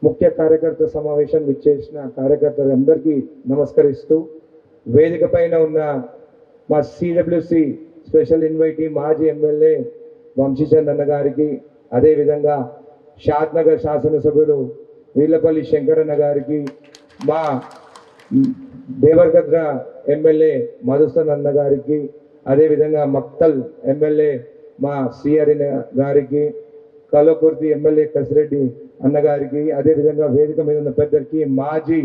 ముఖ్య కార్యకర్త సమావేశం ఇచ్చేసిన కార్యకర్తలందరికీ నమస్కరిస్తూ వేదిక పైన ఉన్న మా సిడబ్ల్యూసి స్పెషల్ ఇన్వైటీ మాజీ ఎమ్మెల్యే వంశీచంద్ అన్న గారికి, అదేవిధంగా షాద్నగర్ శాసనసభ్యులు వీళ్లపల్లి శంకరన్న గారికి, మా దేవరకద్ర ఎమ్మెల్యే మధుసూదన్ అన్న గారికి, అదేవిధంగా మక్తల్ ఎమ్మెల్యే మా సిఆర్ గారికి, కలకుర్తి ఎమ్మెల్యే కసిరెడ్డి అన్నగారికి, అదేవిధంగా వేదిక మీద ఉన్న పెద్దరికి, మాజీ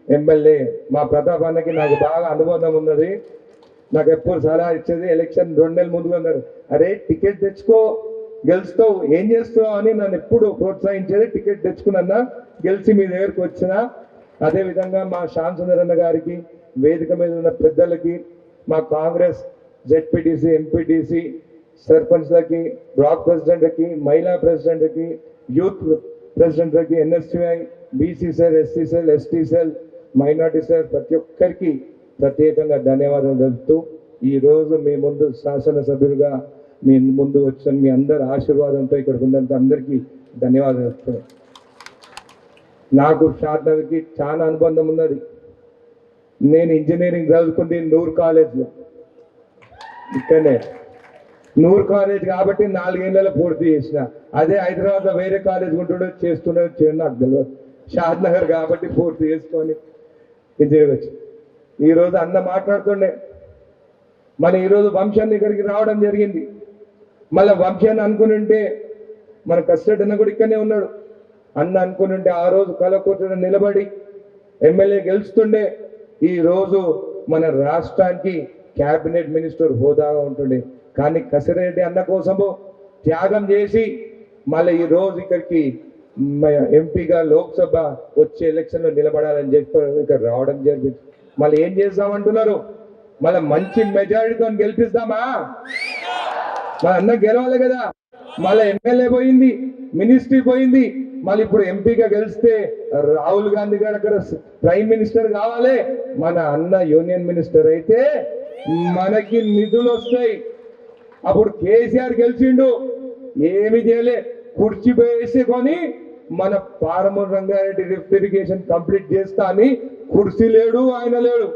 ఎమ్మెల్యే మా ప్రతాప్ అన్నకి నాకు బాగా అనుబంధం ఉన్నది. నాకు ఎప్పుడు సలహా ఇచ్చేది, ఎలక్షన్ 2 నెలల ముందుగా అన్నారు, అరే టికెట్ తెచ్చుకో గెలుస్తావు, ఏం చేస్తున్నావు అని నన్ను ఎప్పుడు ప్రోత్సహించేది. టికెట్ తెచ్చుకున్నా, గెలిచి మీ దగ్గరకు వచ్చిన. అదేవిధంగా మా శ్యామ్ సుందర్ అన్న గారికి, వేదిక మీద ఉన్న పెద్దలకి, మా కాంగ్రెస్ జెడ్పీటీసీ ఎంపీటీసీ సర్పంచ్లకి, బ్లాక్ ప్రెసిడెంట్లకి, మహిళా ప్రెసిడెంట్లకి, యూత్ ప్రెసిడెంట్లకి, NSUI, BC cell, SC cell, ST cell, minority cell, ప్రతి ఒక్కరికి ప్రత్యేకంగా ధన్యవాదాలు తెలుపుతూ ఈ రోజు మీ ముందు శాసనసభ్యులుగా మీ ముందు వచ్చిన మీ అందరి ఆశీర్వాదంతో ఇక్కడికి ఉన్నంత అందరికీ ధన్యవాదాలు చెప్తున్నాను. నాకు షాద్నగర్కి చాలా అనుబంధం ఉన్నది. నేను ఇంజనీరింగ్ చదువుకుంది నూర్ కాలేజ్లో, ఇక్కడనే నూర్ కాలేజ్ కాబట్టి 4 ఏళ్ళలో పూర్తి చేసిన. అదే హైదరాబాద్లో వేరే కాలేజ్ ఉంటుండే చేస్తుండే నాకు తెలియదు. షాద్నగర్ కాబట్టి పూర్తి చేసుకొని ఇంజనీర్ వచ్చి ఈరోజు అన్న మాట్లాడుతుండే. మన ఈరోజు వంశాన్ని ఇక్కడికి రావడం జరిగింది. మళ్ళీ వంశాన్ని అనుకుని ఉంటే మన కస్టడీ అన్న కూడా ఇక్కడనే ఉన్నాడు. అన్న అనుకుని ఉంటే ఆ రోజు కలకూర్చుని నిలబడి ఎమ్మెల్యే గెలుస్తుండే ఈ రోజు మన రాష్ట్రానికి క్యాబినెట్ మినిస్టర్ హోదాగా ఉంటుండే. కానీ కసిరెడ్డి అన్న కోసము త్యాగం చేసి మళ్ళీ ఈ రోజు ఇక్కడికి ఎంపీగా లోక్సభ వచ్చే ఎలక్షన్ లో నిలబడాలని చెప్పి ఇక్కడ రావడం జరిగింది. మళ్ళీ ఏం చేద్దామంటున్నారు? మళ్ళీ మంచి మెజారిటీతో గెలిపిస్తామా? మన అన్న గెలవాలి కదా. మళ్ళీ ఎమ్మెల్యే పోయింది, మినిస్ట్రీ పోయింది, మళ్ళీ ఇప్పుడు ఎంపీగా గెలిస్తే రాహుల్ గాంధీ గారు అక్కడ ప్రైమ్ మినిస్టర్ కావాలి. మన అన్న యూనియన్ మినిస్టర్ అయితే మనకి నిధులు వస్తాయి. అప్పుడు కేసీఆర్ గెలిచిండు, ఏమి చేయలే, కుర్చీ వేసుకొని మన Palamuru Rangareddy lift irrigation complete చేస్తా అని కుర్చీ లేడు, ఆయన లేడు.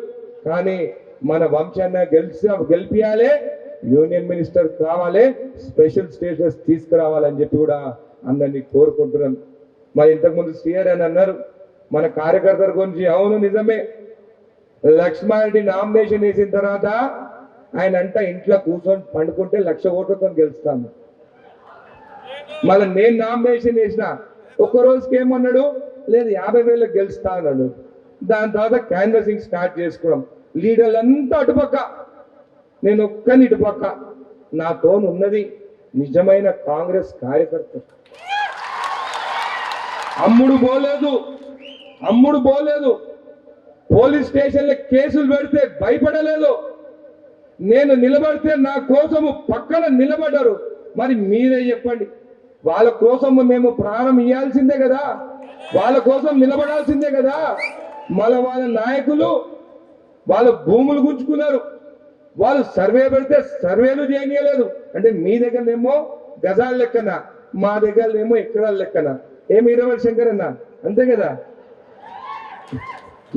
కానీ మన వంశాన్న గెలిపియాలి, యూనియన్ మినిస్టర్ కావాలి, స్పెషల్ స్టేటస్ తీసుకురావాలని చెప్పి కూడా అందరినీ కోరుకుంటున్నాను. మరి ఇంతకుముందు సిఆర్ అని అన్నారు మన కార్యకర్తల గురించి. అవును, నిజమే. లక్ష్మారెడ్డి నామినేషన్ వేసిన తర్వాత ఆయన అంట ఇంట్లో కూర్చొని పండుకుంటే 1,00,000 ఓట్లతో గెలుస్తాను. మళ్ళీ నేను నామినేషన్ వేసిన ఒక్క రోజుకి ఏమన్నాడు, లేదు 50,000 గెలుస్తా అన్నాడు. దాని తర్వాత క్యాన్వసింగ్ స్టార్ట్ చేసుకోవడం. లీడర్లంతా అటుపక్క, నేను ఒక్కని ఇటుపక్క. నాతో ఉన్నది నిజమైన కాంగ్రెస్ కార్యకర్త. అమ్ముడు పోలేదు. పోలీస్ స్టేషన్లో కేసులు పెడితే భయపడలేదు. నేను నిలబడితే నా కోసము పక్కన నిలబడ్డారు. మరి మీరే చెప్పండి, వాళ్ళ కోసము మేము ప్రాణం ఇవ్వాల్సిందే కదా, వాళ్ళ కోసం నిలబడాల్సిందే కదా. మళ్ళీ వాళ్ళ నాయకులు వాళ్ళ భూములు గుంజుకున్నారు. వాళ్ళు సర్వే పెడితే సర్వేలు చేయనీయలేదు. అంటే మీ దగ్గరనేమో గజాల లెక్కన, మా దగ్గరనేమో ఎకరాల లెక్కన. ఏమి 20 శంకర్ అన్న, అంతే కదా.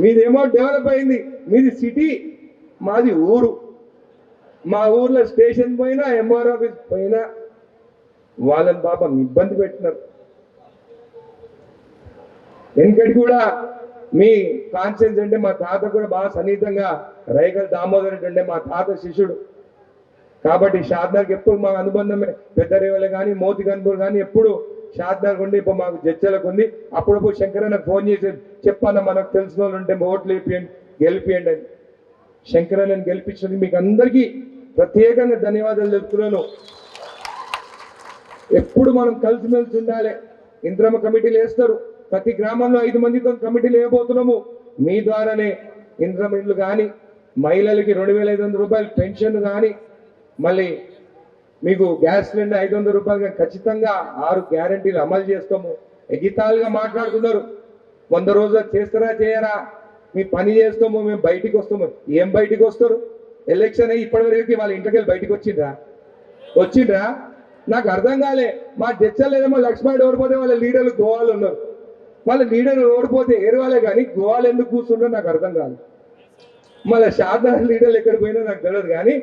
మీదేమో డెవలప్ అయింది, మీది సిటీ, మాది ఊరు. మా ఊర్లో స్టేషన్ పోయినా, ఎంఆర్ ఆఫీస్ పోయినా వాళ్ళని పాపం ఇబ్బంది పెట్టినారు. వెనకటి కూడా మీ కాన్షియన్స్ అంటే మా తాత కూడా బాగా సన్నిహితంగా రైగల్ దామోదర్ రెడ్డి అంటే మా తాత శిష్యుడు. కాబట్టి షాద్నగర్కి ఎప్పుడు మా అనుబంధమే. పెద్దరేవలే కానీ, మోతి గన్పూర్ కానీ ఎప్పుడు షాద్నగర్ ఉండి ఇప్పుడు మాకు జడ్చలకు ఉంది. అప్పుడప్పుడు శంకరన్న ఫోన్ చేసి చెప్పాను, మనకు తెలిసిన వాళ్ళు ఉంటే ఓట్లు వేపియండి, గెలిపియండి అని. శంకరన్నని గెలిపించినందుకు మీకు అందరికీ ప్రత్యేకంగా ధన్యవాదాలు చెప్తున్నాను. ఎప్పుడు మనం కలిసిమెలిసి ఉండాలి. ఇంద్రమ్మ కమిటీలు వేస్తారు, ప్రతి గ్రామంలో 5 మందితో కమిటీలు వేయబోతున్నాము. మీ ద్వారానే ఇంద్రమ్మ ఇల్లు కానీ, మహిళలకి 2,500 రూపాయలు పెన్షన్ కానీ, మళ్ళీ మీకు గ్యాస్ సిలిండర్ 500 రూపాయలు ఖచ్చితంగా 6 గ్యారంటీలు అమలు చేస్తాము. ఎగితాలుగా మాట్లాడుతున్నారు, 100 రోజులు చేస్తారా చేయరా, మీ పని చేస్తాము, మేము బయటికి వస్తాము. ఏం బయటికి వస్తారు? ఎలక్షన్ అయ్యి ఇప్పటివరకు వాళ్ళ ఇంటికి వెళ్ళి బయటకు వచ్చిండ్రా? నాకు అర్థం కాలే. మా జడ్చలేమో లక్ష్మణ్ ఓడిపోతే వాళ్ళ లీడర్లు గోవాలు ఉన్నారు. మళ్ళీ లీడర్ ఓడిపోతే ఏరవాలే కానీ గోవాలు ఎందుకు కూర్చుంటో నాకు అర్థం కాదు. మళ్ళీ శారదాల లీడర్లు ఎక్కడ పోయినా నాకు తెలియదు. కానీ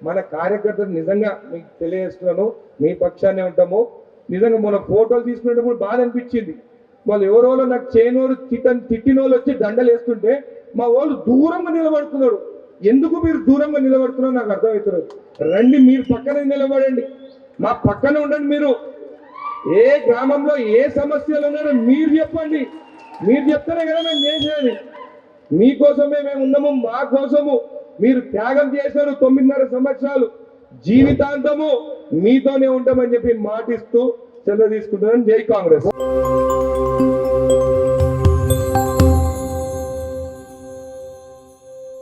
మన కార్యకర్తలు నిజంగా మీకు తెలియజేస్తున్నాను, మీ పక్షాన్ని ఉంటాము. నిజంగా మన ఫోటోలు తీసుకునేటప్పుడు బాధ అనిపించింది. వాళ్ళు ఎవరోలో నాకు చేనోరు తిట్టిన వాళ్ళు వచ్చి దండలు వేస్తుంటే మా వాళ్ళు దూరంగా నిలబడుతున్నారు. ఎందుకు మీరు దూరంగా నిలబడుతున్నారో నాకు అర్థమవుతున్నారు. రండి, మీరు పక్కన నిలబడండి, మా పక్కన ఉండండి. మీరు ఏ గ్రామంలో ఏ సమస్యలు ఉన్నారో మీరు చెప్పండి. మీరు చెప్తేనే కదా మేము చేసేది. మీకోసమే మేము ఉన్నాము, మా కోసము మీరు త్యాగం చేశారు 9.5 సంవత్సరాలు. జీవితాంతము మీతోనే ఉంటామని చెప్పి మాటిస్తూ సెలవు తీసుకుంటున్నాను. జై కాంగ్రెస్.